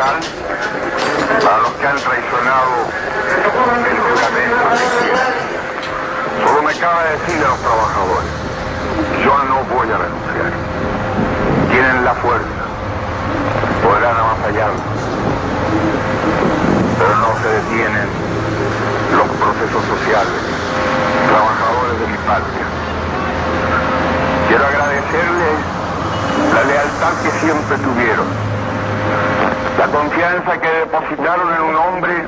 moral para los que han traicionado el juramento que hicieron. Solo me cabe decir a los trabajadores, yo no voy a renunciar. Tienen la fuerza, podrán avasallarnos, pero no se detienen los procesos sociales, trabajadores de mi patria. Quiero agradecerles la lealtad que siempre tuvieron, la confianza que depositaron en un hombre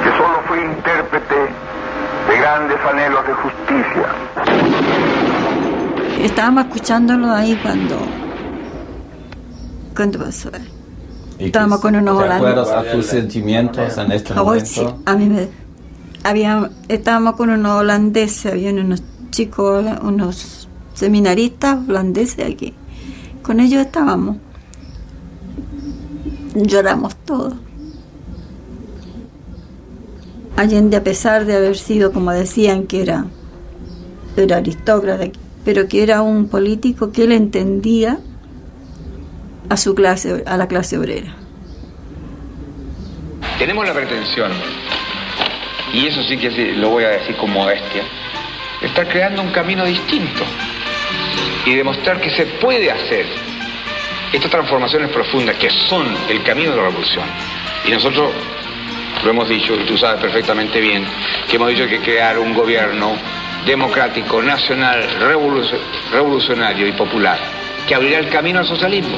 que solo fue intérprete de grandes anhelos de justicia. Estábamos escuchándolo ahí cuando pasó. Estábamos con unos holandeses. ¿Te acuerdas a tus sentimientos en este momento? Sí, estábamos con unos holandeses, habían unos chicos, unos seminaristas holandeses aquí. Con ellos estábamos. Lloramos todos. Allende, a pesar de haber sido, como decían, que era aristócrata, pero que era un político que él entendía a su clase, a la clase obrera. Tenemos la pretensión, y eso sí que lo voy a decir con modestia, de estar creando un camino distinto y demostrar que se puede hacer estas transformaciones profundas que son el camino de la revolución. Y nosotros lo hemos dicho, y tú sabes perfectamente bien, que hemos dicho que hay que crear un gobierno democrático, nacional, revolucionario y popular, que abrirá el camino al socialismo.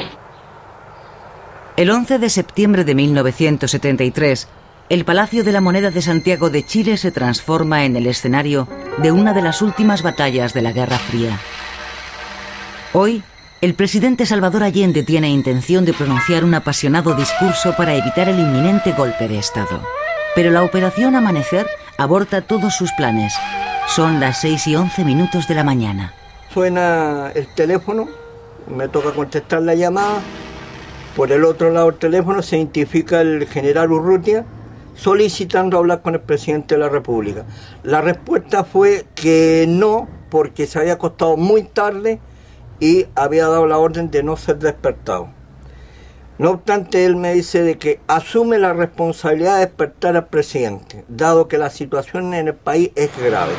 El 11 de septiembre de 1973, el Palacio de la Moneda de Santiago de Chile se transforma en el escenario de una de las últimas batallas de la Guerra Fría. Hoy, el presidente Salvador Allende tiene intención de pronunciar un apasionado discurso para evitar el inminente golpe de Estado. Pero la Operación Amanecer aborta todos sus planes. Son las 6:11 de la mañana. Suena el teléfono, me toca contestar la llamada. Por el otro lado del teléfono se identifica el general Urrutia solicitando hablar con el presidente de la República. La respuesta fue que no, porque se había acostado muy tarde y había dado la orden de no ser despertado. No obstante, él me dice de que asume la responsabilidad de despertar al presidente, dado que la situación en el país es grave.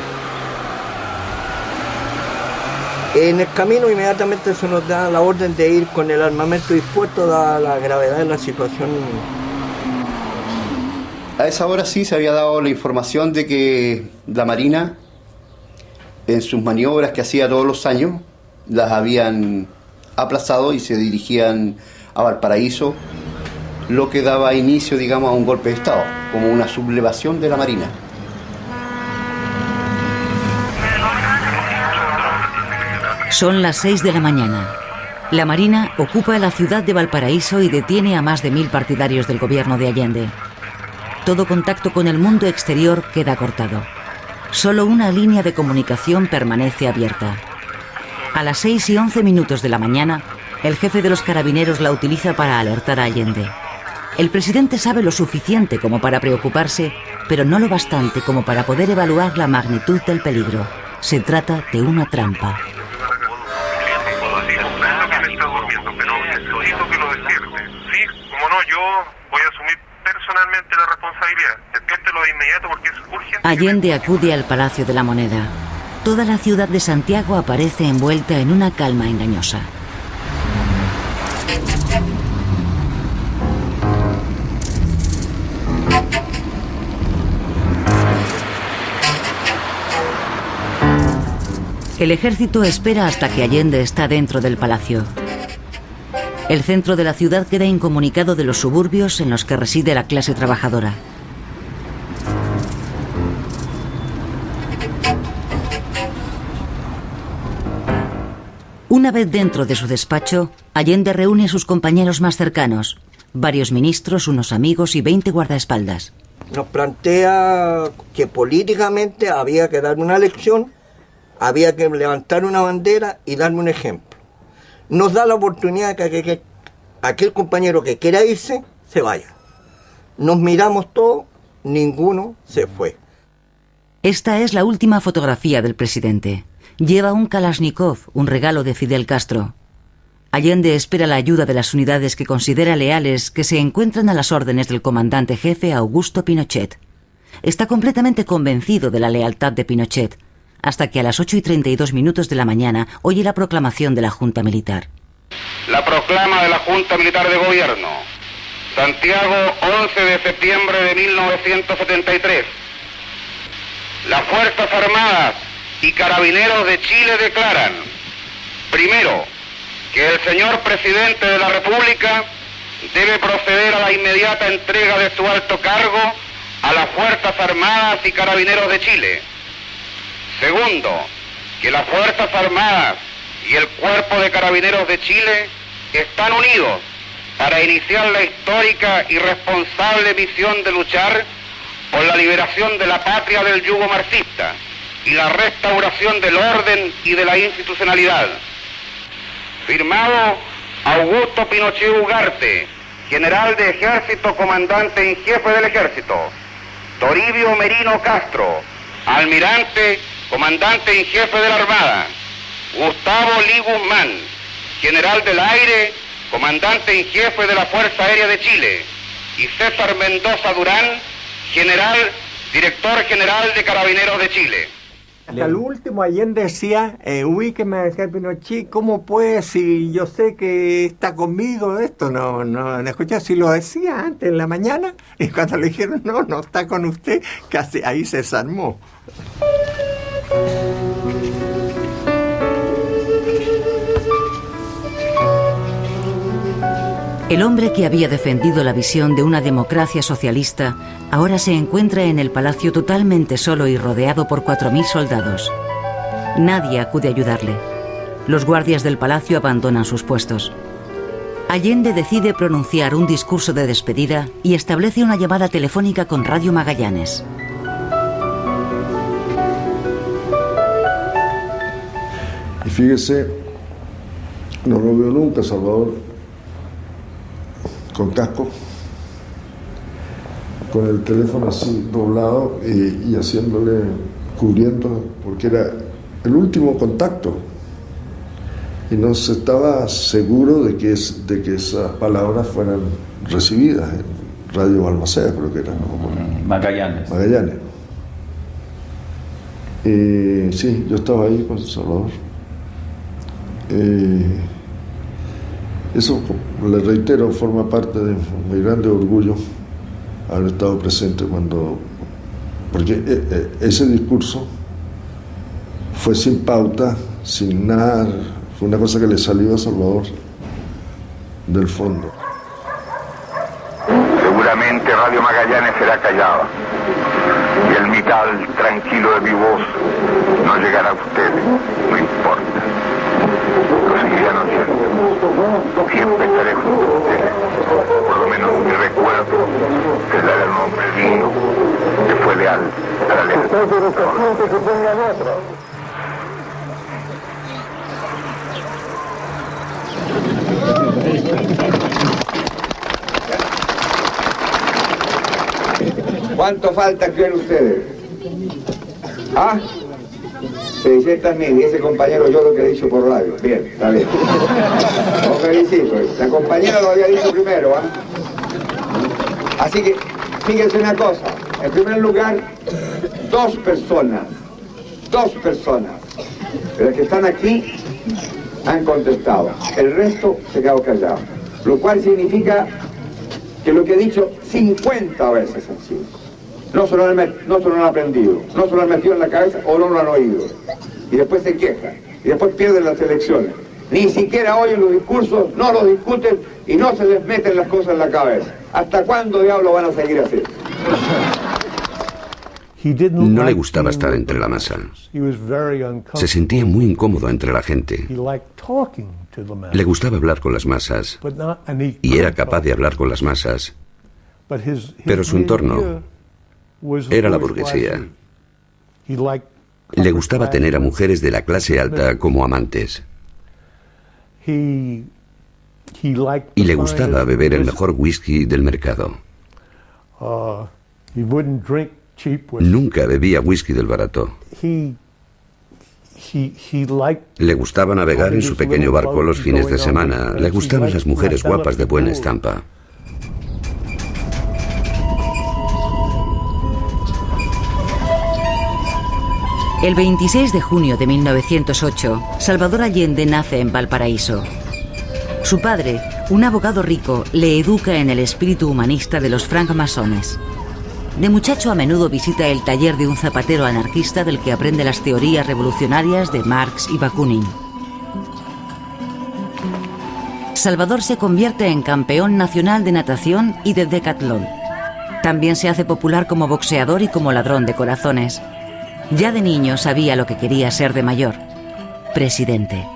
En el camino inmediatamente se nos da la orden de ir con el armamento dispuesto, dada la gravedad de la situación. A esa hora sí se había dado la información de que la Marina, en sus maniobras que hacía todos los años, las habían aplazado y se dirigían a Valparaíso, lo que daba inicio, digamos, a un golpe de Estado, como una sublevación de la Marina. Son las 6 de la mañana. La Marina ocupa la ciudad de Valparaíso y detiene a más de 1000 partidarios del gobierno de Allende. Todo contacto con el mundo exterior queda cortado. Solo una línea de comunicación permanece abierta. A las 6:11 de la mañana, el jefe de los carabineros la utiliza para alertar a Allende. El presidente sabe lo suficiente como para preocuparse, pero no lo bastante como para poder evaluar la magnitud del peligro. Se trata de una trampa. Allende acude al Palacio de la Moneda. Toda la ciudad de Santiago aparece envuelta en una calma engañosa. El ejército espera hasta que Allende está dentro del palacio. El centro de la ciudad queda incomunicado de los suburbios en los que reside la clase trabajadora. Una vez dentro de su despacho, Allende reúne a sus compañeros más cercanos, varios ministros, unos amigos y 20 guardaespaldas. Nos plantea que políticamente había que dar una lección, había que levantar una bandera y darme un ejemplo. Nos da la oportunidad de que aquel compañero que quiera irse, se vaya. Nos miramos todos, ninguno se fue. Esta es la última fotografía del presidente. Lleva un Kalashnikov, un regalo de Fidel Castro. Allende espera la ayuda de las unidades que considera leales que se encuentran a las órdenes del comandante jefe Augusto Pinochet. Está completamente convencido de la lealtad de Pinochet, hasta que a las 8:32 de la mañana oye la proclamación de la Junta Militar. La proclama de la Junta Militar de Gobierno. Santiago, 11 de septiembre de 1973. Las Fuerzas Armadas y Carabineros de Chile declaran, primero, que el señor Presidente de la República debe proceder a la inmediata entrega de su alto cargo a las Fuerzas Armadas y Carabineros de Chile. Segundo, que las Fuerzas Armadas y el Cuerpo de Carabineros de Chile están unidos para iniciar la histórica y responsable misión de luchar por la liberación de la patria del yugo marxista y la restauración del orden y de la institucionalidad. Firmado Augusto Pinochet Ugarte, General de Ejército, Comandante en Jefe del Ejército. Toribio Merino Castro, Almirante, Comandante en Jefe de la Armada. Gustavo Lee Guzmán, General del Aire, Comandante en Jefe de la Fuerza Aérea de Chile. Y César Mendoza Durán, Director General de Carabineros de Chile. Hasta el último Allende decía, ubíqueme, decía Pinochet, ¿cómo puede si yo sé que está conmigo esto? No escuché, si lo decía antes en la mañana, y cuando le dijeron, no está con usted, casi ahí se desarmó. El hombre que había defendido la visión de una democracia socialista ahora se encuentra en el palacio totalmente solo y rodeado por 4.000 soldados. Nadie acude a ayudarle. Los guardias del palacio abandonan sus puestos. Allende decide pronunciar un discurso de despedida y establece una llamada telefónica con Radio Magallanes. Y fíjese, no lo veo nunca, Salvador, con casco, con el teléfono así doblado y haciéndole, cubriendo, porque era el último contacto y no se estaba seguro de que esas palabras fueran recibidas en Radio Balmaceda, creo que era, ¿no? Magallanes. Sí, yo estaba ahí con Salvador. Eso, le reitero, forma parte de mi grande orgullo haber estado presente porque ese discurso fue sin pauta, sin nada, fue una cosa que le salió a Salvador del fondo. Seguramente Radio Magallanes será callada y el vital tranquilo de mi voz no llegará a ustedes, no importa. Lo seguirán oyendo. Siempre estaré junto a ustedes. Por lo menos mi recuerdo es la del hombre digno que fue leal a la lealtad. ¿Cuánto falta, creen ustedes? ¿Ah? 600.000, y ese compañero yo lo que he dicho por radio. Bien, está bien. Lo felicito. La compañera lo había dicho primero, ¿ah? Así que, fíjense una cosa. En primer lugar, dos personas de las que están aquí han contestado. El resto se quedó callado. Lo cual significa que lo que he dicho 50 veces han sido. No se lo han aprendido, no se lo han metido en la cabeza o no lo han oído. Y después se quejan, y después pierden las elecciones. Ni siquiera oyen los discursos, no los discuten y no se les meten las cosas en la cabeza. ¿Hasta cuándo diablos van a seguir así? No le gustaba estar entre la masa. Se sentía muy incómodo entre la gente. Le gustaba hablar con las masas y era capaz de hablar con las masas. Pero su entorno era la burguesía. Le gustaba tener a mujeres de la clase alta como amantes. Y le gustaba beber el mejor whisky del mercado. Nunca bebía whisky del barato. Le gustaba navegar en su pequeño barco los fines de semana. Le gustaban las mujeres guapas de buena estampa. El 26 de junio de 1908, Salvador Allende nace en Valparaíso. Su padre, un abogado rico, le educa en el espíritu humanista de los francmasones. De muchacho a menudo visita el taller de un zapatero anarquista del que aprende las teorías revolucionarias de Marx y Bakunin. Salvador se convierte en campeón nacional de natación y de decatlón. También se hace popular como boxeador y como ladrón de corazones. Ya de niño sabía lo que quería ser de mayor: presidente.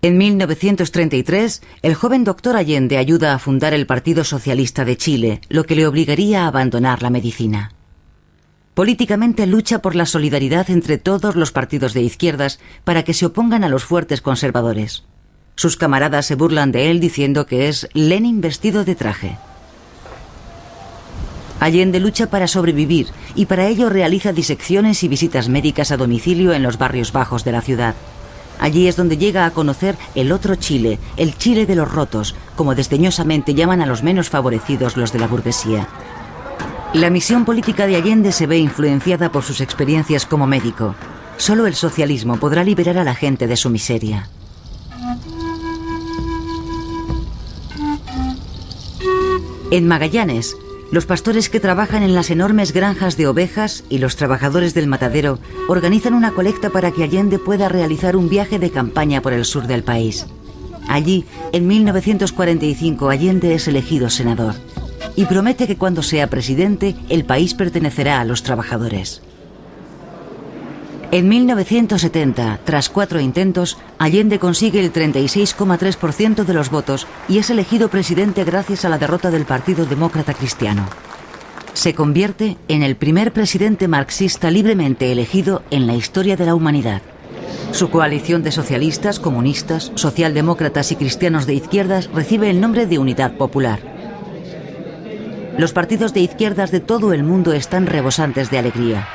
En 1933, el joven doctor Allende ayuda a fundar el Partido Socialista de Chile, lo que le obligaría a abandonar la medicina. Políticamente lucha por la solidaridad entre todos los partidos de izquierdas para que se opongan a los fuertes conservadores. Sus camaradas se burlan de él diciendo que es Lenin vestido de traje. Allende lucha para sobrevivir y para ello realiza disecciones y visitas médicas a domicilio en los barrios bajos de la ciudad. Allí es donde llega a conocer el otro Chile, el Chile de los rotos, como desdeñosamente llaman a los menos favorecidos los de la burguesía. La misión política de Allende se ve influenciada por sus experiencias como médico. Solo el socialismo podrá liberar a la gente de su miseria. En Magallanes, los pastores que trabajan en las enormes granjas de ovejas y los trabajadores del matadero organizan una colecta para que Allende pueda realizar un viaje de campaña por el sur del país. Allí, en 1945, Allende es elegido senador y promete que cuando sea presidente, el país pertenecerá a los trabajadores. En 1970, tras 4 intentos, Allende consigue el 36,3% de los votos y es elegido presidente gracias a la derrota del Partido Demócrata Cristiano. Se convierte en el primer presidente marxista libremente elegido en la historia de la humanidad. Su coalición de socialistas, comunistas, socialdemócratas y cristianos de izquierdas recibe el nombre de Unidad Popular. Los partidos de izquierdas de todo el mundo están rebosantes de alegría.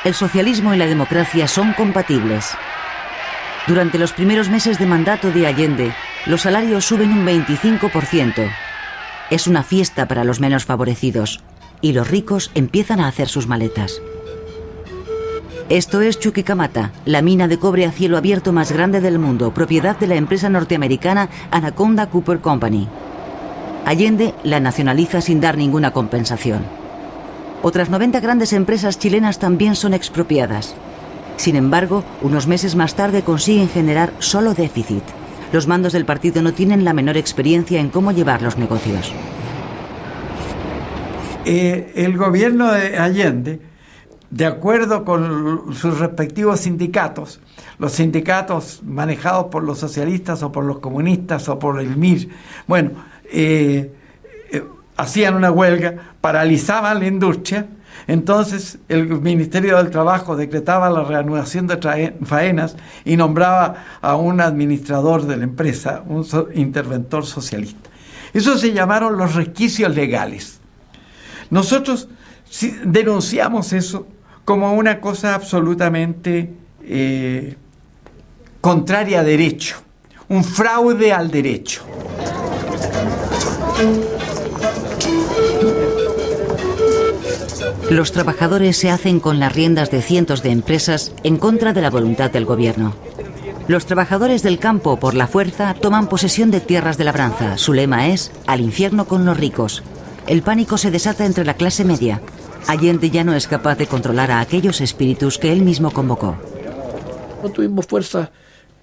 El socialismo y la democracia son compatibles. Durante los primeros meses de mandato de Allende, los salarios suben un 25%. Es una fiesta para los menos favorecidos, y los ricos empiezan a hacer sus maletas. Esto es Chuquicamata, la mina de cobre a cielo abierto más grande del mundo, propiedad de la empresa norteamericana Anaconda Copper Company. Allende la nacionaliza sin dar ninguna compensación. Otras 90 grandes empresas chilenas también son expropiadas. Sin embargo, unos meses más tarde consiguen generar solo déficit. Los mandos del partido no tienen la menor experiencia en cómo llevar los negocios. El gobierno de Allende, de acuerdo con sus respectivos sindicatos, los sindicatos manejados por los socialistas o por los comunistas o por el MIR, hacían una huelga, paralizaban la industria. Entonces el Ministerio del Trabajo decretaba la reanudación de faenas y nombraba a un administrador de la empresa, un interventor socialista. Eso se llamaron los resquicios legales. Nosotros denunciamos eso como una cosa absolutamente contraria a derecho, un fraude al derecho. Los trabajadores se hacen con las riendas de cientos de empresas en contra de la voluntad del gobierno. Los trabajadores del campo, por la fuerza, toman posesión de tierras de labranza. Su lema es «Al infierno con los ricos». El pánico se desata entre la clase media. Allende ya no es capaz de controlar a aquellos espíritus que él mismo convocó. No tuvimos fuerza,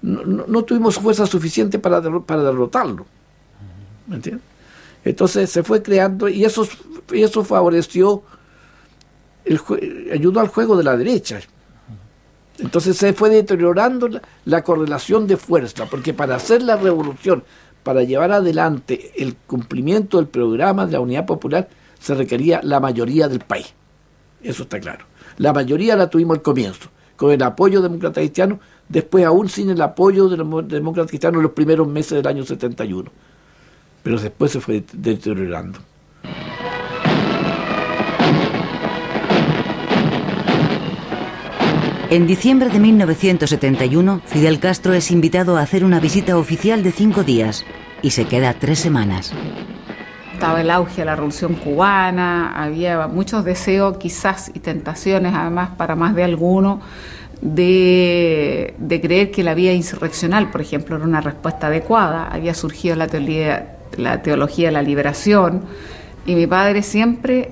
no tuvimos fuerza suficiente para derrotarlo. ¿Me entiendes? Entonces se fue creando y eso favoreció, ayudó al juego de la derecha. Entonces se fue deteriorando la correlación de fuerza, porque para hacer la revolución, para llevar adelante el cumplimiento del programa de la Unidad Popular, se requería la mayoría del país. Eso está claro. La mayoría la tuvimos al comienzo, con el apoyo demócrata cristiano, después aún sin el apoyo de los demócratas cristianos en los primeros meses del año 71. Pero después se fue deteriorando. En diciembre de 1971, Fidel Castro es invitado a hacer una visita oficial de 5 días y se queda 3 semanas. Estaba el auge de la Revolución Cubana, había muchos deseos quizás y tentaciones además para más de alguno de creer que la vía insurreccional, por ejemplo, era una respuesta adecuada. Había surgido la teología de la liberación y mi padre siempre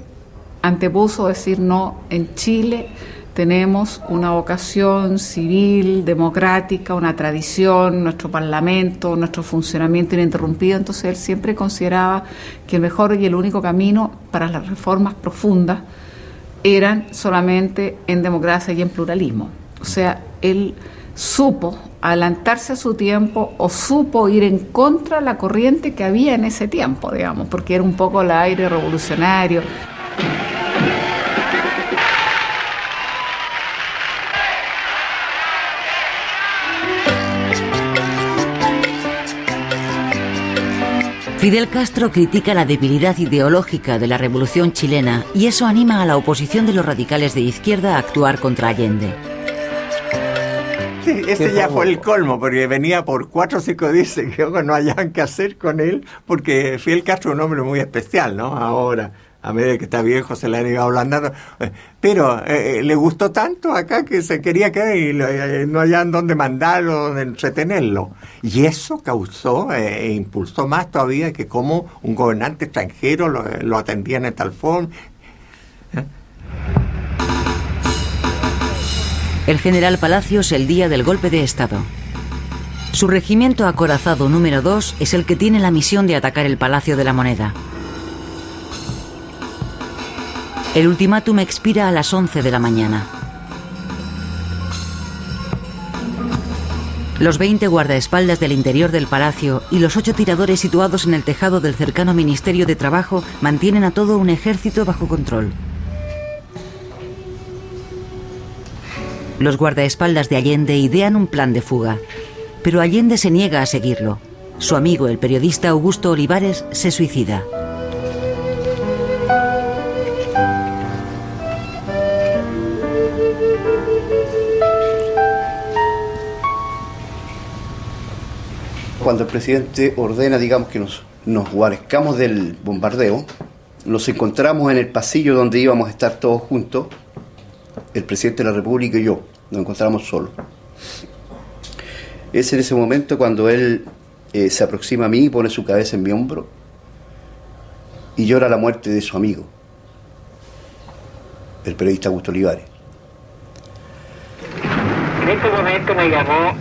antepuso decir no, en Chile tenemos una vocación civil, democrática, una tradición, nuestro parlamento, nuestro funcionamiento ininterrumpido. Entonces él siempre consideraba que el mejor y el único camino para las reformas profundas eran solamente en democracia y en pluralismo. O sea, él supo adelantarse a su tiempo o supo ir en contra de la corriente que había en ese tiempo, digamos, porque era un poco el aire revolucionario. Fidel Castro critica la debilidad ideológica de la revolución chilena y eso anima a la oposición de los radicales de izquierda a actuar contra Allende. Sí, ese ya fue el colmo, porque venía por 4 o 5 días que no hallaban qué hacer con él, porque Fidel Castro es un hombre muy especial, ¿no? Ahora, a medida que está viejo, se le han ido ablandando. Pero le gustó tanto acá que se quería quedar y no hallaban dónde mandarlo, dónde entretenerlo. Y eso causó e impulsó más todavía que como un gobernante extranjero lo atendían en tal forma. El general Palacios el día del golpe de Estado. Su regimiento acorazado número 2 es el que tiene la misión de atacar el Palacio de la Moneda. El ultimátum expira a las 11 de la mañana. Los 20 guardaespaldas del interior del palacio y los 8 tiradores situados en el tejado del cercano Ministerio de Trabajo mantienen a todo un ejército bajo control. Los guardaespaldas de Allende idean un plan de fuga, pero Allende se niega a seguirlo. Su amigo, el periodista Augusto Olivares, se suicida. Cuando el presidente ordena, digamos, que nos guarezcamos del bombardeo, nos encontramos en el pasillo donde íbamos a estar todos juntos, el presidente de la República y yo, nos encontramos solos. Es en ese momento cuando él se aproxima a mí y pone su cabeza en mi hombro y llora la muerte de su amigo, el periodista Augusto Olivares. En ese momento me llamó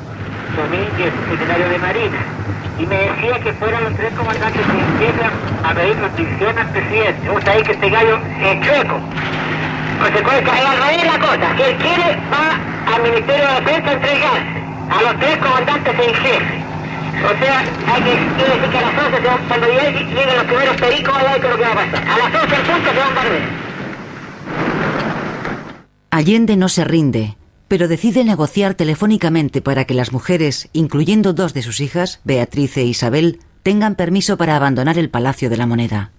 Domínguez, secretario de Marina, y me decía que fueran los 3 comandantes de guerra a pedir protección al presidente. Vos sabés que este gallo es chueco. Consecuencia, es al revés la cosa. Si él quiere, va al Ministerio de Defensa a entregarse a los 3 comandantes en jefe. O sea, quiere decir que a las 11, cuando lleguen los primeros pericos, ahí es lo que va a pasar. A las 11 en punto se van a barrer. Allende no se rinde, pero decide negociar telefónicamente para que las mujeres, incluyendo 2 de sus hijas, Beatriz e Isabel, tengan permiso para abandonar el Palacio de la Moneda.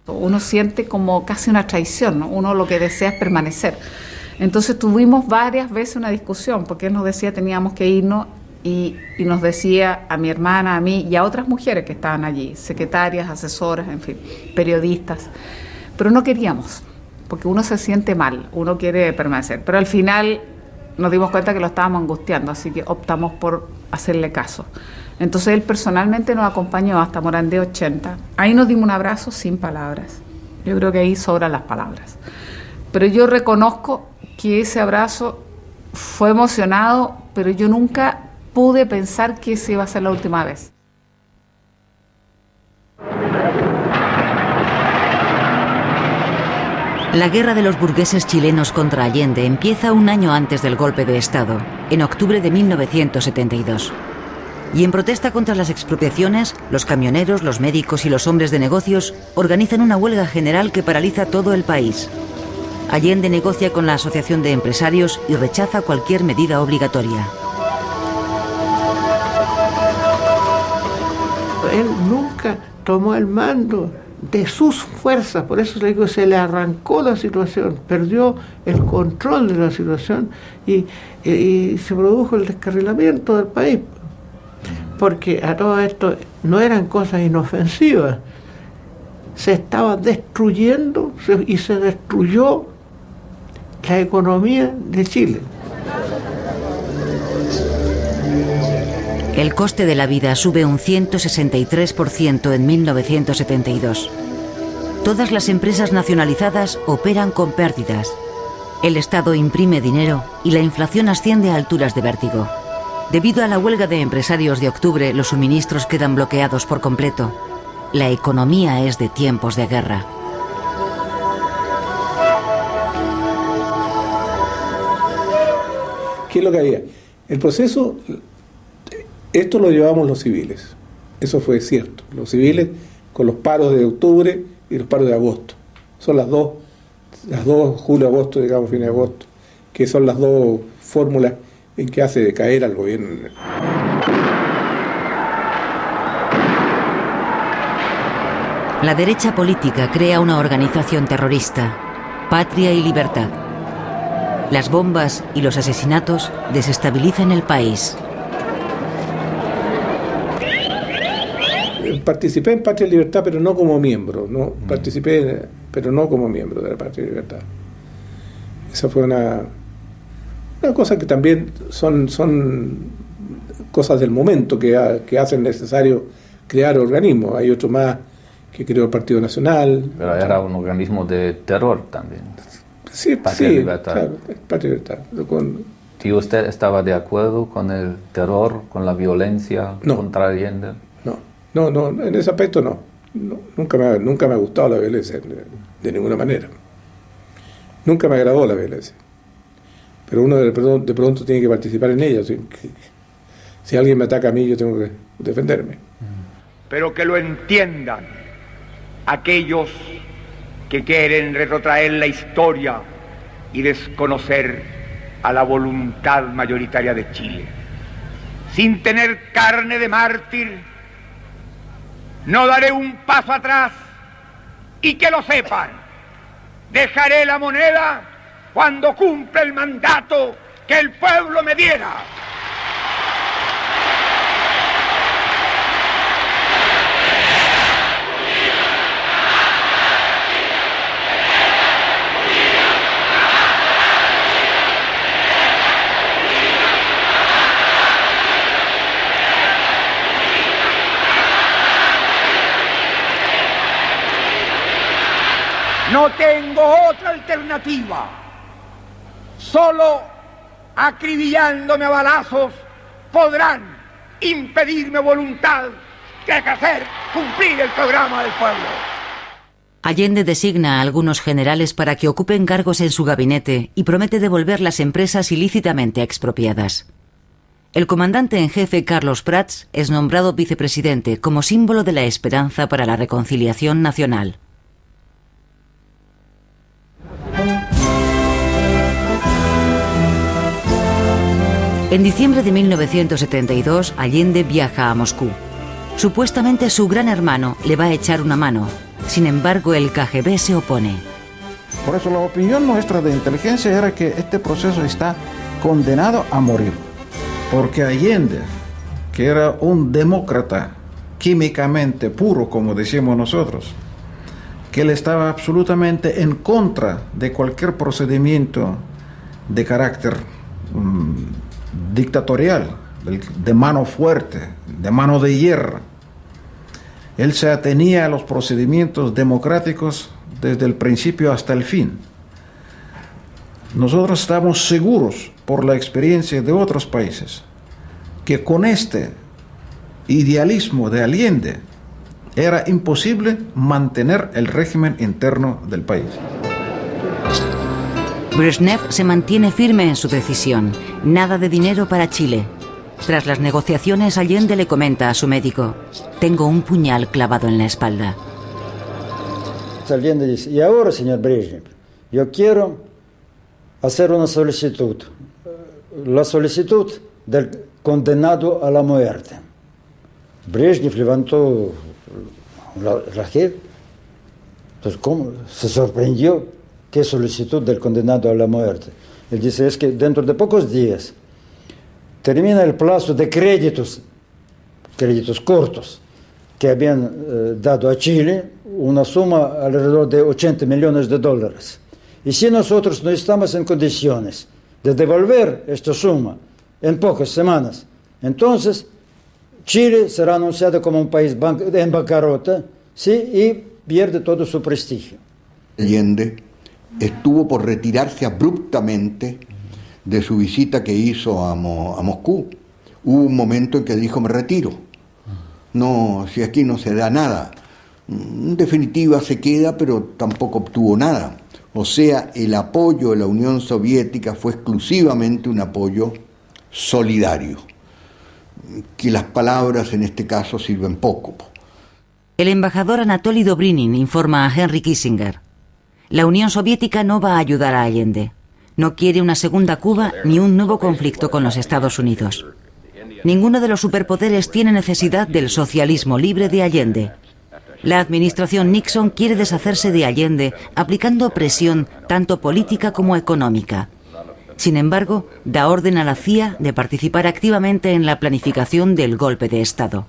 Uno siente como casi una traición, ¿no? Uno lo que desea es permanecer. Entonces tuvimos varias veces una discusión, porque él nos decía teníamos que irnos y nos decía a mi hermana, a mí y a otras mujeres que estaban allí, secretarias, asesoras, en fin, periodistas, pero no queríamos, porque uno se siente mal, uno quiere permanecer, pero al final nos dimos cuenta que lo estábamos angustiando, así que optamos por hacerle caso. Entonces él personalmente nos acompañó hasta Morandé 80. Ahí nos dimos un abrazo sin palabras. Yo creo que ahí sobran las palabras. Pero yo reconozco que ese abrazo fue emocionado, pero yo nunca pude pensar que esa iba a ser la última vez. La guerra de los burgueses chilenos contra Allende empieza un año antes del golpe de Estado, en octubre de 1972. Y en protesta contra las expropiaciones, los camioneros, los médicos y los hombres de negocios organizan una huelga general que paraliza todo el país. Allende negocia con la Asociación de Empresarios y rechaza cualquier medida obligatoria. Él nunca tomó el mando de sus fuerzas, por eso le digo, se le arrancó la situación, perdió el control de la situación y se produjo el descarrilamiento del país, porque a todo esto no eran cosas inofensivas, se estaba destruyendo y se destruyó la economía de Chile. El coste de la vida sube un 163% en 1972. Todas las empresas nacionalizadas operan con pérdidas. El Estado imprime dinero y la inflación asciende a alturas de vértigo. Debido a la huelga de empresarios de octubre, los suministros quedan bloqueados por completo. La economía es de tiempos de guerra. ¿Qué es lo que había? El proceso, esto lo llevamos los civiles, eso fue cierto, los civiles con los paros de octubre y los paros de agosto, son las dos, julio-agosto, digamos, fin de agosto, que son las dos fórmulas en que hace decaer al gobierno. La derecha política crea una organización terrorista, Patria y Libertad. Las bombas y los asesinatos desestabilizan el país. Participé en Patria y Libertad, pero no como miembro, no participé, pero no como miembro de la Patria y Libertad. Esa fue una cosa que también son cosas del momento que hacen necesario crear organismos. Hay otro más que creó el Partido Nacional. Pero era un organismo de terror también. Sí, Patria y Libertad. Claro, Patria y Libertad. ¿Y usted estaba de acuerdo con el terror, con la violencia contra Allende? No, en ese aspecto no. Nunca me ha gustado la violencia, de ninguna manera. Nunca me agradó la violencia. Pero uno de pronto tiene que participar en ella. Si alguien me ataca a mí, yo tengo que defenderme. Pero que lo entiendan aquellos que quieren retrotraer la historia y desconocer a la voluntad mayoritaria de Chile. Sin tener carne de mártir, no daré un paso atrás, y que lo sepan, dejaré la moneda cuando cumpla el mandato que el pueblo me diera. No tengo otra alternativa. Solo acribillándome a balazos podrán impedirme voluntad de hacer cumplir el programa del pueblo. Allende designa a algunos generales para que ocupen cargos en su gabinete y promete devolver las empresas ilícitamente expropiadas. El comandante en jefe Carlos Prats es nombrado vicepresidente como símbolo de la esperanza para la reconciliación nacional. En diciembre de 1972, Allende viaja a Moscú. Supuestamente su gran hermano le va a echar una mano. Sin embargo, el KGB se opone. Por eso la opinión nuestra de inteligencia era que este proceso está condenado a morir. Porque Allende, que era un demócrata químicamente puro, como decimos nosotros, que él estaba absolutamente en contra de cualquier procedimiento de carácter dictatorial, de mano fuerte, de mano de hierro. Él se atenía a los procedimientos democráticos desde el principio hasta el fin. Nosotros estamos seguros, por la experiencia de otros países, que con este idealismo de Allende era imposible mantener el régimen interno del país. Brezhnev se mantiene firme en su decisión. Nada de dinero para Chile. Tras las negociaciones, Allende le comenta a su médico: tengo un puñal clavado en la espalda. Allende dice: y ahora, señor Brezhnev, yo quiero hacer una solicitud. La solicitud del condenado a la muerte. Brezhnev levantó la jeta Entonces, ¿cómo? Se sorprendió qué solicitud del condenado a la muerte. Él dice, es que dentro de pocos días termina el plazo de créditos cortos que habían dado a Chile, una suma alrededor de $80 millones. Y si nosotros no estamos en condiciones de devolver esta suma en pocas semanas, entonces Chile será anunciado como un país en bancarrota, ¿sí? Y pierde todo su prestigio. Allende estuvo por retirarse abruptamente de su visita que hizo a Moscú. Hubo un momento en que dijo, me retiro. No, si aquí no se da nada. En definitiva se queda, pero tampoco obtuvo nada. O sea, el apoyo de la Unión Soviética fue exclusivamente un apoyo solidario, que las palabras en este caso sirven poco. El embajador Anatoly Dobrinin informa a Henry Kissinger: la Unión Soviética no va a ayudar a Allende. No quiere una segunda Cuba ni un nuevo conflicto con los Estados Unidos. Ninguno de los superpoderes tiene necesidad del socialismo libre de Allende. La administración Nixon quiere deshacerse de Allende aplicando presión tanto política como económica. Sin embargo, da orden a la CIA de participar activamente en la planificación del golpe de Estado.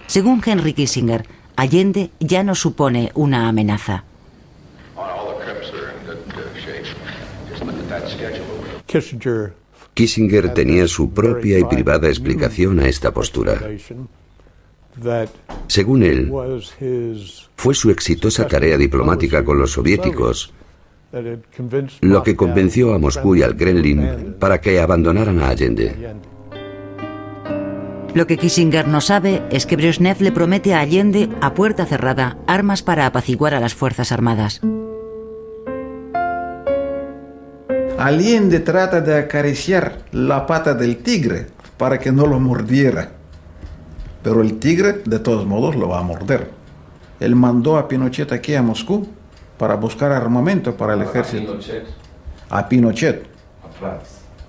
Según Henry Kissinger, Allende ya no supone una amenaza. Kissinger tenía su propia y privada explicación a esta postura. Según él, fue su exitosa tarea diplomática con los soviéticos lo que convenció a Moscú y al Kremlin para que abandonaran a Allende. Lo que Kissinger no sabe es que Brezhnev le promete a Allende, a puerta cerrada, armas para apaciguar a las Fuerzas Armadas. Allende trata de acariciar la pata del tigre para que no lo mordiera. Pero el tigre, de todos modos, lo va a morder. Él mandó a Pinochet aquí a Moscú para buscar armamento para el ejército. A Pinochet.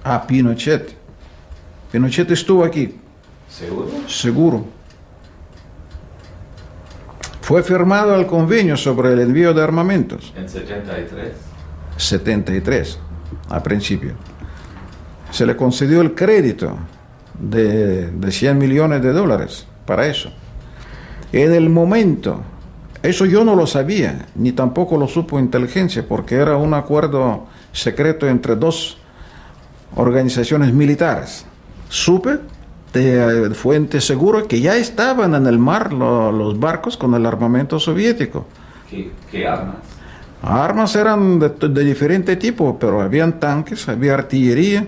A Pinochet. Pinochet estuvo aquí. ¿Seguro? Seguro. Fue firmado el convenio sobre el envío de armamentos. ¿En 73? 73, a principio. Se le concedió el crédito de $100 millones para eso. En el momento, eso yo no lo sabía, ni tampoco lo supo inteligencia, porque era un acuerdo secreto entre dos organizaciones militares. Supe de fuente segura que ya estaban en el mar los barcos con el armamento soviético. ¿Qué armas? Armas eran de diferente tipo, pero habían tanques, había artillería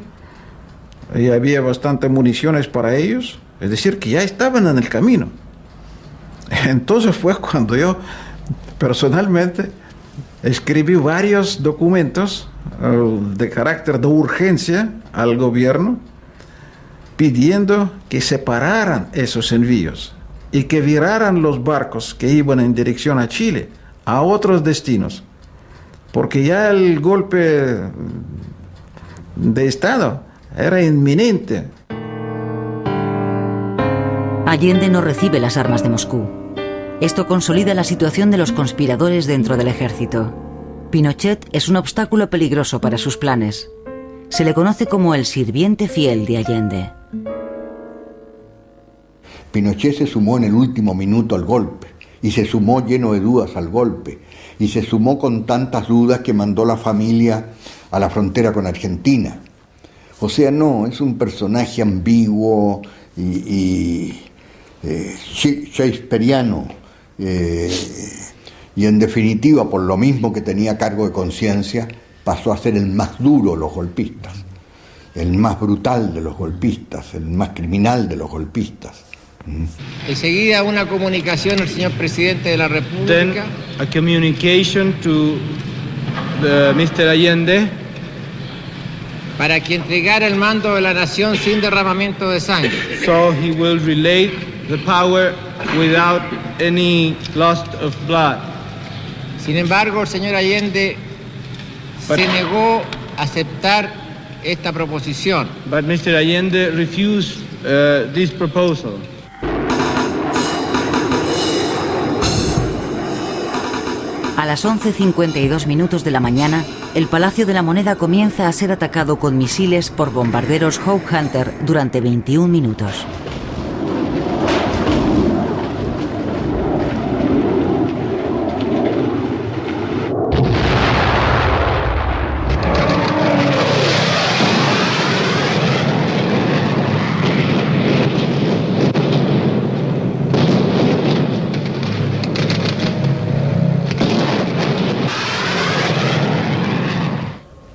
y había bastante municiones para ellos. Es decir, que ya estaban en el camino. Entonces fue cuando yo personalmente escribí varios documentos de carácter de urgencia al gobierno, pidiendo que separaran esos envíos y que viraran los barcos que iban en dirección a Chile a otros destinos, porque ya el golpe de Estado era inminente. Allende no recibe las armas de Moscú. Esto consolida la situación de los conspiradores dentro del ejército. Pinochet es un obstáculo peligroso para sus planes. Se le conoce como el sirviente fiel de Allende. Pinochet se sumó en el último minuto al golpe, y se sumó lleno de dudas al golpe, y se sumó con tantas dudas que mandó la familia a la frontera con Argentina. O sea, no, es un personaje ambiguo y shakespeariano, y en definitiva, por lo mismo que tenía cargo de conciencia, pasó a ser el más duro de los golpistas, el más brutal de los golpistas, el más criminal de los golpistas. Enseguida una comunicación al señor presidente de la República. Then a communication to Mr. Allende, para que entregara el mando de la nación sin derramamiento de sangre. So he will relate the power without any loss of blood. Sin embargo, el señor Allende se negó a aceptar esta proposición. But Mr. Allende refused this proposal. A las 11:52 de la mañana, el Palacio de la Moneda comienza a ser atacado con misiles por bombarderos Hawk Hunter durante 21 minutos.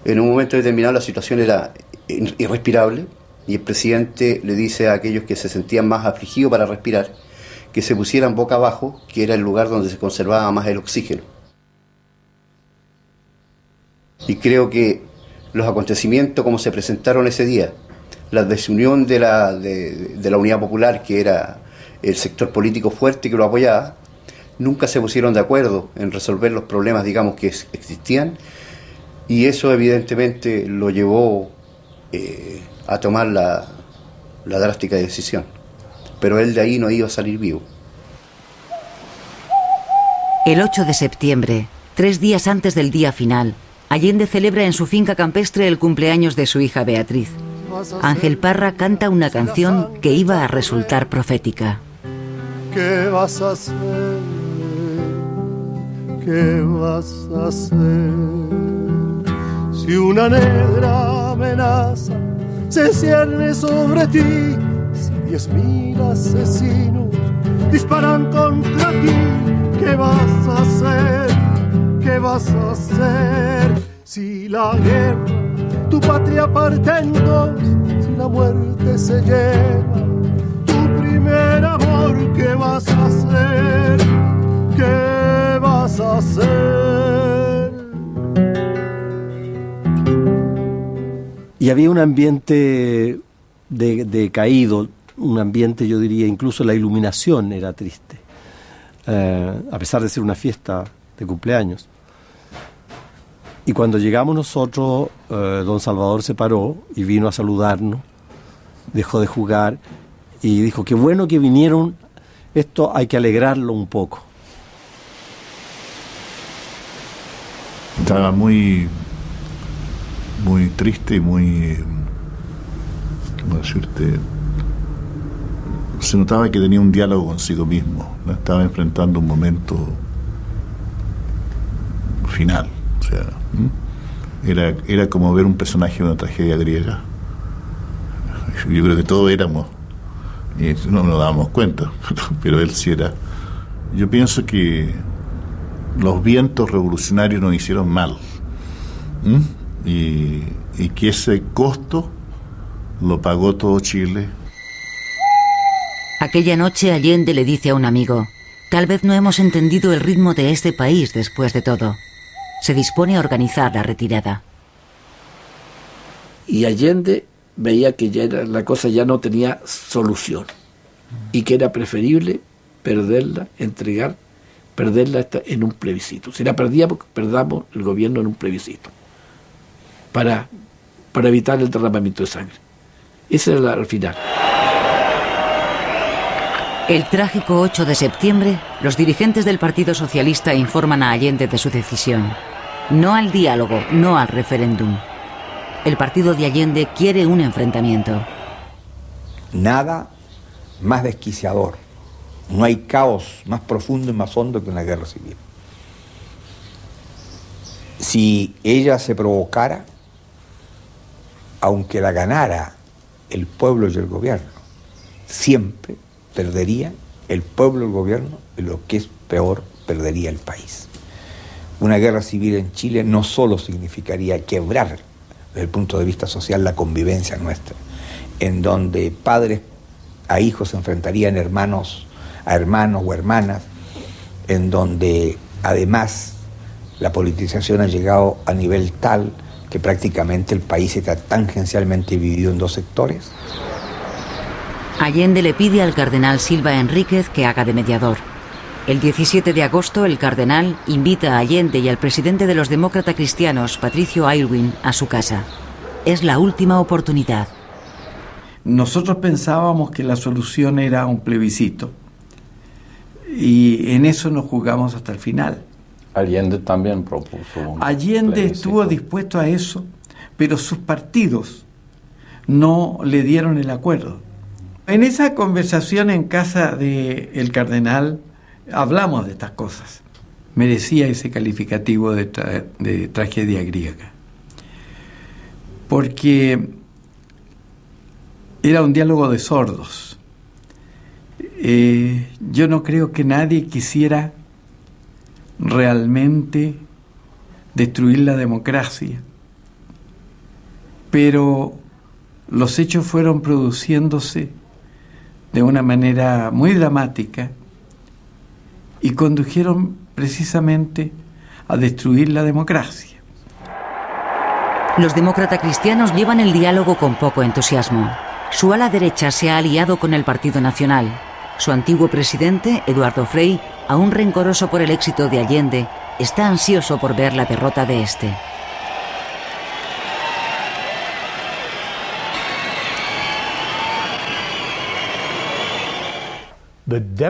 En un momento determinado la situación era irrespirable y el presidente le dice a aquellos que se sentían más afligidos para respirar que se pusieran boca abajo, que era el lugar donde se conservaba más el oxígeno. Y creo que los acontecimientos como se presentaron ese día, la desunión de la Unidad Popular, que era el sector político fuerte que lo apoyaba, nunca se pusieron de acuerdo en resolver los problemas, digamos, que existían. Y eso evidentemente lo llevó a tomar la drástica decisión. Pero él de ahí no iba a salir vivo. El 8 de septiembre, 3 días antes del día final, Allende celebra en su finca campestre el cumpleaños de su hija Beatriz. Ángel Parra canta una canción que iba a resultar profética. ¿Qué vas a hacer? ¿Qué vas a hacer? Si una negra amenaza se cierne sobre ti, si 10.000 asesinos disparan contra ti, ¿qué vas a hacer? ¿Qué vas a hacer? Si la guerra tu patria parte en dos, si la muerte se lleva tu primer amor, ¿qué vas a hacer? ¿Qué vas a hacer? Y había un ambiente decaído, un ambiente, yo diría, incluso la iluminación era triste, a pesar de ser una fiesta de cumpleaños. Y cuando llegamos nosotros, don Salvador se paró y vino a saludarnos, dejó de jugar y dijo, qué bueno que vinieron, esto hay que alegrarlo un poco. Estaba muy triste y muy, ¿cómo decirte? Se notaba que tenía un diálogo consigo mismo, ¿no? Estaba enfrentando un momento final, o sea, era como ver un personaje de una tragedia griega. Yo creo que todos éramos, y no nos dábamos cuenta, pero él sí era. Yo pienso que los vientos revolucionarios nos hicieron mal. Y que ese costo lo pagó todo Chile. Aquella noche Allende le dice a un amigo, tal vez no hemos entendido el ritmo de este país después de todo. Se dispone a organizar la retirada. Y Allende veía que la cosa ya no tenía solución y que era preferible perderla, perderla en un plebiscito. Si la perdíamos, perdamos el gobierno en un plebiscito. Para evitar el derramamiento de sangre. Ese era el final. El trágico 8 de septiembre, los dirigentes del Partido Socialista informan a Allende de su decisión. No al diálogo, no al referéndum. El partido de Allende quiere un enfrentamiento. Nada más desquiciador. No hay caos más profundo y más hondo que una guerra civil. Si ella se provocara, aunque la ganara el pueblo y el gobierno, siempre perdería el pueblo y el gobierno, y lo que es peor, perdería el país. Una guerra civil en Chile no solo significaría quebrar, desde el punto de vista social, la convivencia nuestra, en donde padres a hijos se enfrentarían hermanos a hermanos o hermanas, en donde además la politización ha llegado a nivel tal que prácticamente el país está tangencialmente dividido en dos sectores. Allende le pide al cardenal Silva Enríquez que haga de mediador. El 17 de agosto, el cardenal invita a Allende y al presidente de los demócratas cristianos, Patricio Aylwin, a su casa. Es la última oportunidad. Nosotros pensábamos que la solución era un plebiscito. Y en eso nos jugamos hasta el final. Allende también propuso. Allende estuvo dispuesto a eso, pero sus partidos no le dieron el acuerdo. En esa conversación en casa del cardenal hablamos de estas cosas. Merecía ese calificativo de tragedia griega. Porque era un diálogo de sordos. Yo no creo que nadie quisiera realmente destruir la democracia, pero los hechos fueron produciéndose de una manera muy dramática y condujeron precisamente a destruir la democracia. Los demócratas cristianos llevan el diálogo con poco entusiasmo. Su ala derecha se ha aliado con el Partido Nacional. Su antiguo presidente, Eduardo Frei, aún rencoroso por el éxito de Allende, está ansioso por ver la derrota de este.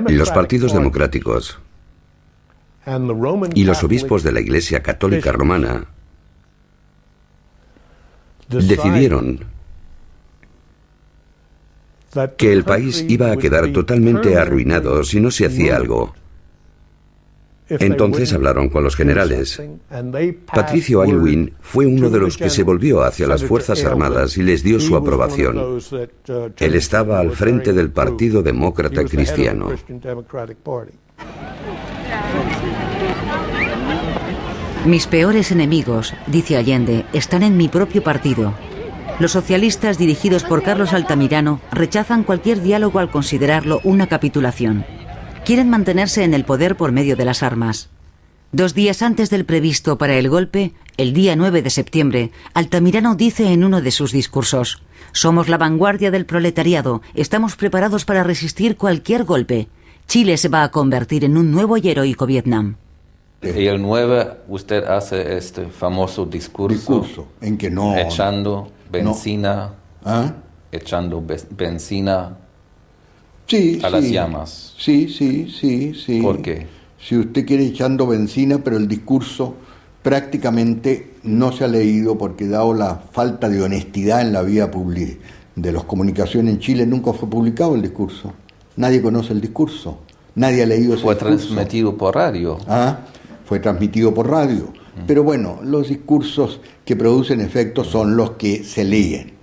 Los partidos democráticos y los obispos de la Iglesia Católica Romana decidieron que el país iba a quedar totalmente arruinado si no se hacía algo. Entonces hablaron con los generales. Patricio Aylwin fue uno de los que se volvió hacia las Fuerzas Armadas y les dio su aprobación. Él estaba al frente del Partido Demócrata Cristiano. Mis peores enemigos, dice Allende, están en mi propio partido. Los socialistas, dirigidos por Carlos Altamirano, rechazan cualquier diálogo al considerarlo una capitulación. Quieren mantenerse en el poder por medio de las armas. 2 días antes del previsto para el golpe, el día 9 de septiembre, Altamirano dice en uno de sus discursos: «Somos la vanguardia del proletariado, estamos preparados para resistir cualquier golpe. Chile se va a convertir en un nuevo y heroico Vietnam». Y el 9 usted hace este famoso discurso en que no echando benzina, echando benzina a las llamas. Sí. ¿Por qué? Si usted quiere echando benzina, pero el discurso prácticamente no se ha leído porque dado la falta de honestidad en la vía de las comunicaciones en Chile, nunca fue publicado el discurso. Nadie conoce el discurso, nadie ha leído ese discurso. Fue transmitido por radio. Fue transmitido por radio. Pero bueno, los discursos que producen efectos son los que se leen,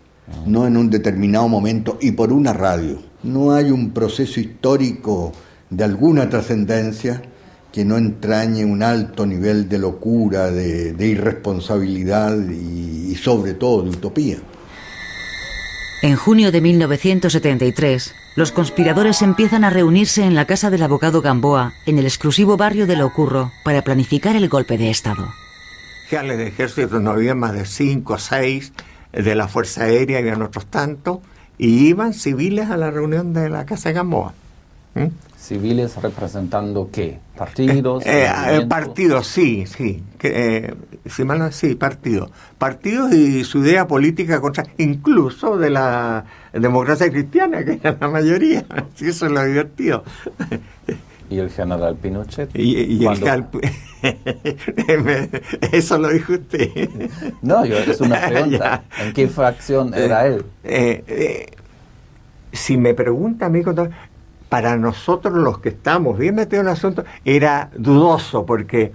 no en un determinado momento y por una radio. No hay un proceso histórico de alguna trascendencia que no entrañe un alto nivel de locura, de irresponsabilidad y sobre todo de utopía. En junio de 1973, los conspiradores empiezan a reunirse en la casa del abogado Gamboa, en el exclusivo barrio de Lo Curro, para planificar el golpe de Estado. Generales de ejército no había más de 5 o 6, de la Fuerza Aérea habían otros tantos, y iban civiles a la reunión de la casa de Gamboa. ¿Civiles representando qué? ¿Partidos? Partidos, sí. Si mal no, sí, partidos. Partidos y su idea política contra, incluso de la democracia cristiana, que era la mayoría. Sí, eso es lo divertido. ¿Y el general Pinochet? Eso lo dijo usted. No, es una pregunta. ¿En qué fracción era él? Si me pregunta a mí, para nosotros los que estamos bien metidos en el asunto, era dudoso porque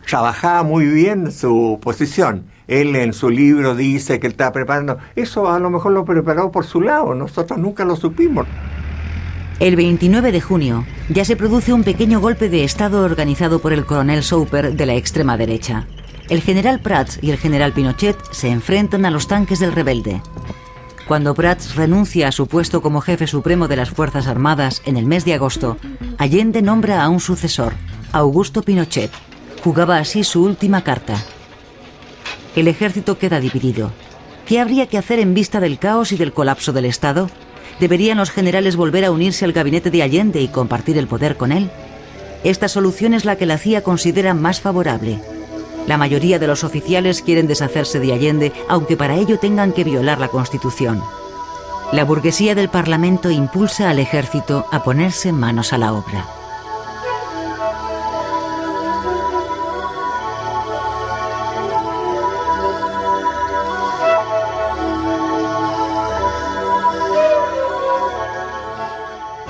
trabajaba muy bien su posición. Él en su libro dice que él estaba preparando. Eso a lo mejor lo preparó por su lado, nosotros nunca lo supimos. El 29 de junio ya se produce un pequeño golpe de Estado organizado por el coronel Soper de la extrema derecha. El general Prats y el general Pinochet se enfrentan a los tanques del rebelde. Cuando Prats renuncia a su puesto como jefe supremo de las Fuerzas Armadas en el mes de agosto, Allende nombra a un sucesor, Augusto Pinochet. Jugaba así su última carta. El ejército queda dividido. ¿Qué habría que hacer en vista del caos y del colapso del Estado? ¿Deberían los generales volver a unirse al gabinete de Allende y compartir el poder con él? Esta solución es la que la CIA considera más favorable. La mayoría de los oficiales quieren deshacerse de Allende, aunque para ello tengan que violar la Constitución. La burguesía del Parlamento impulsa al ejército a ponerse manos a la obra.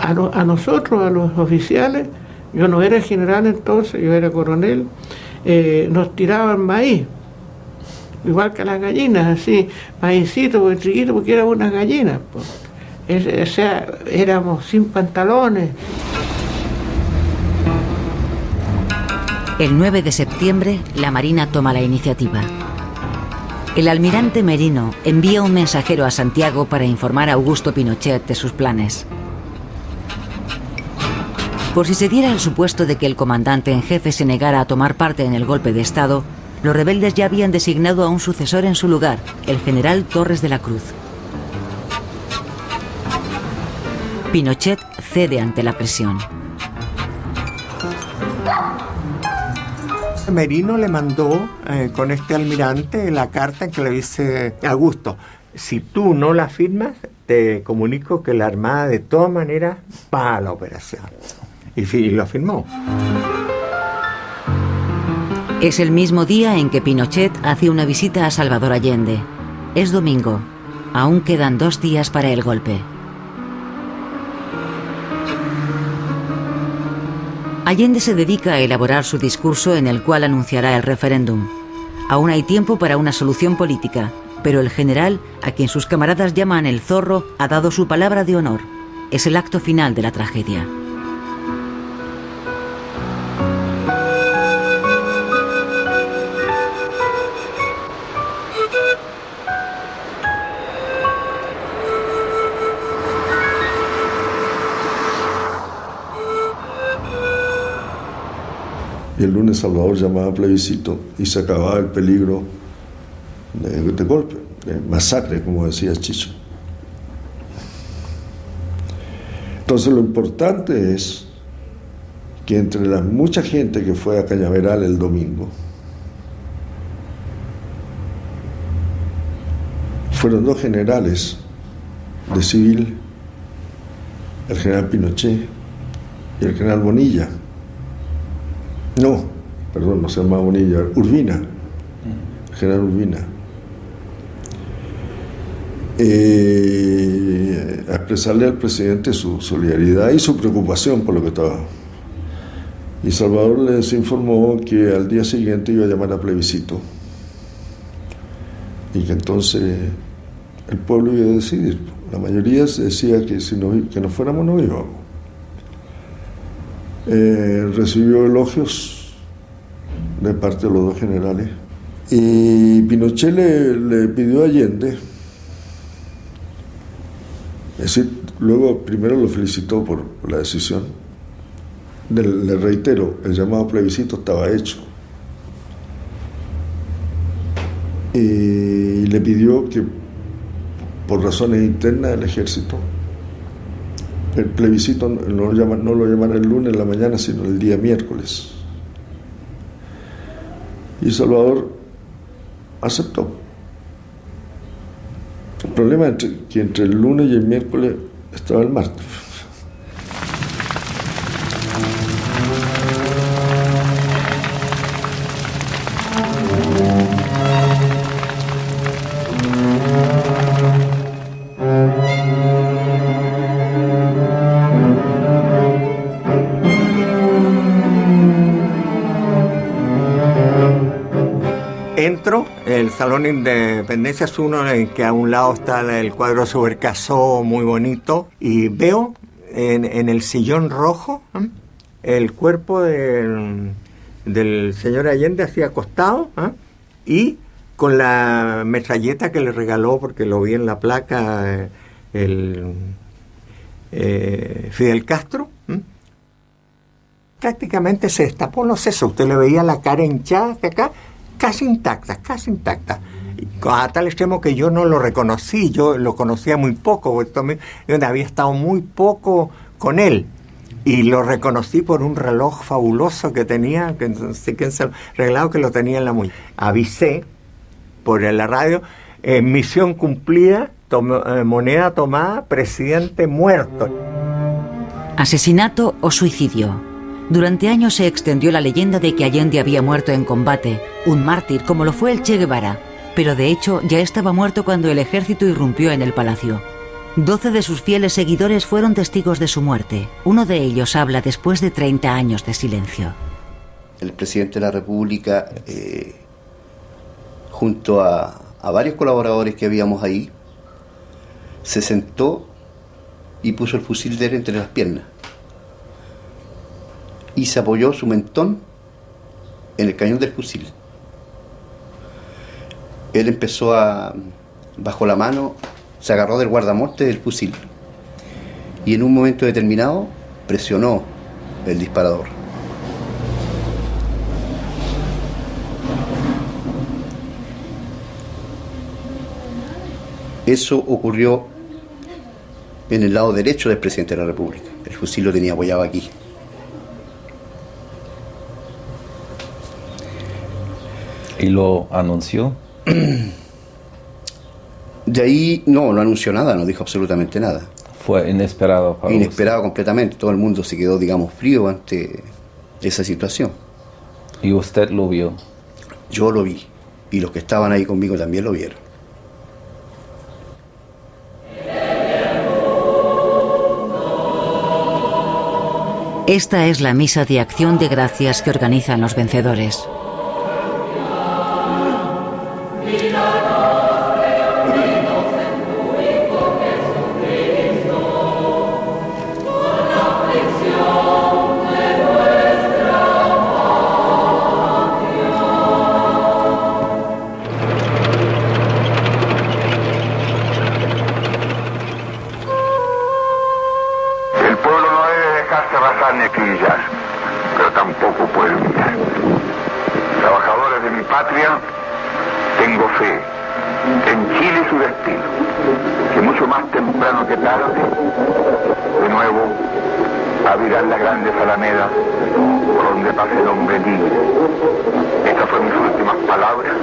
a nosotros, a los oficiales, yo no era general entonces, yo era coronel, nos tiraban maíz, igual que las gallinas, así, maízito, triguito, porque eran unas gallinas. O sea, éramos sin pantalones. El 9 de septiembre, la Marina toma la iniciativa. El almirante Merino envía un mensajero a Santiago para informar a Augusto Pinochet de sus planes. Por si se diera el supuesto de que el comandante en jefe se negara a tomar parte en el golpe de Estado, los rebeldes ya habían designado a un sucesor en su lugar, el general Torres de la Cruz. Pinochet cede ante la presión. Merino le mandó con este almirante la carta en que le dice: Augusto, si tú no la firmas, te comunico que la Armada de todas maneras va a la operación. Y lo firmó. Es el mismo día en que Pinochet hace una visita a Salvador Allende. Es domingo. Aún quedan 2 días para el golpe. Allende se dedica a elaborar su discurso en el cual anunciará el referéndum. Aún hay tiempo para una solución política, pero el general, a quien sus camaradas llaman el Zorro, ha dado su palabra de honor. Es el acto final de la tragedia. Y el lunes Salvador llamaba a plebiscito y se acababa el peligro de golpe, de masacre, como decía Chicho. Entonces lo importante es que entre la mucha gente que fue a Cañaveral el domingo, fueron 2 generales de civil, el general Pinochet y el general Bonilla. No se llamaba Bonilla, Urbina, el general Urbina. A expresarle al presidente su solidaridad y su preocupación por lo que estaba. Y Salvador les informó que al día siguiente iba a llamar a plebiscito y que entonces el pueblo iba a decidir. La mayoría se decía que si que no fuéramos, no íbamos. Recibió elogios de parte de los 2 generales y Pinochet le pidió a Allende, es decir, luego primero lo felicitó por la decisión, le reitero, el llamado plebiscito estaba hecho y le pidió que por razones internas del ejército el plebiscito no lo llamara el lunes en la mañana, sino el día miércoles. Y Salvador aceptó. El problema es que entre el lunes y el miércoles estaba el martes. Entro, el Salón de Independencia es uno en que a un lado está el cuadro de Subercaseaux, muy bonito, y veo en el sillón rojo el cuerpo del señor Allende así acostado, y con la metralleta que le regaló, porque lo vi en la placa, Fidel Castro. Prácticamente se destapó los sesos, usted le veía la cara hinchada hasta acá, casi intacta, a tal extremo que yo no lo reconocí, yo lo conocía muy poco, porque yo había estado muy poco con él, y lo reconocí por un reloj fabuloso que tenía, que no sé quién se lo regalado, que lo tenía en la muñeca. Avisé por la radio, misión cumplida, moneda tomada, presidente muerto. Asesinato o suicidio. Durante años se extendió la leyenda de que Allende había muerto en combate, un mártir como lo fue el Che Guevara, pero de hecho ya estaba muerto cuando el ejército irrumpió en el palacio. 12 de sus fieles seguidores fueron testigos de su muerte. Uno de ellos habla después de 30 años de silencio. El presidente de la República, junto a varios colaboradores que habíamos ahí, se sentó y puso el fusil de él entre las piernas. Y se apoyó su mentón en el cañón del fusil. Él empezó bajo la mano, se agarró del guardamonte del fusil y en un momento determinado presionó el disparador. Eso ocurrió en el lado derecho del presidente de la República. El fusil lo tenía apoyado aquí. ¿Y lo anunció? De ahí no anunció nada, no dijo absolutamente nada. Fue inesperado para Inesperado completamente. Todo el mundo se quedó, digamos, frío ante esa situación. ¿Y usted lo vio? Yo lo vi. Y los que estaban ahí conmigo también lo vieron. Esta es la misa de acción de gracias que organizan los vencedores. Pero tampoco puede olvidar. Trabajadores de mi patria, tengo fe en Chile y su destino, que mucho más temprano que tarde, de nuevo, abrirán las grandes alamedas por donde pase el hombre libre. Estas fueron mis últimas palabras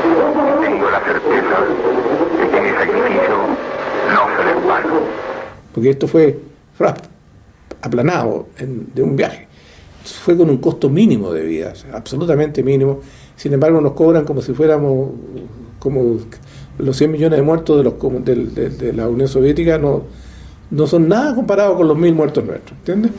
y tengo la certeza de que mi sacrificio no será en vano. Porque esto fue aplanado de un viaje. Fue con un costo mínimo de vida, o sea, absolutamente mínimo. Sin embargo, nos cobran como si fuéramos como los 100 millones de muertos de la Unión Soviética, no son nada comparado con los 1000 muertos nuestros, ¿entiendes?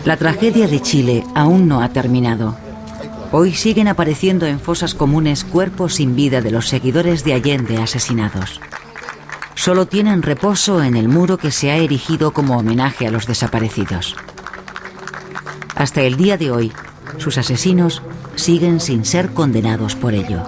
La tragedia de Chile aún no ha terminado. Hoy siguen apareciendo en fosas comunes cuerpos sin vida de los seguidores de Allende asesinados. Solo tienen reposo en el muro que se ha erigido como homenaje a los desaparecidos. Hasta el día de hoy, sus asesinos siguen sin ser condenados por ello.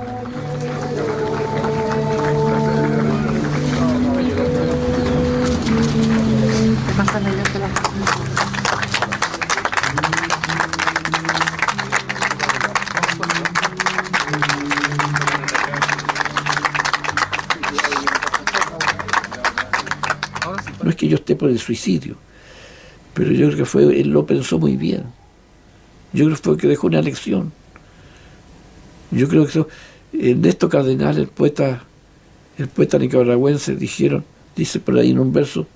No es que yo esté por el suicidio, pero yo creo que él lo pensó muy bien. Yo creo que fue que dejó una lección. Yo creo que Ernesto Cardenal, el poeta nicaragüense, dice por ahí en un verso,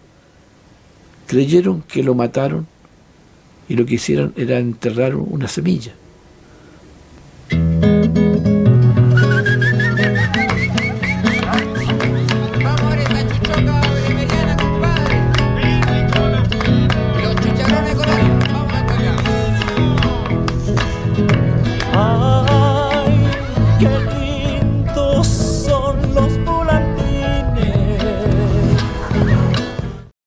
creyeron que lo mataron y lo que hicieron era enterrar una semilla.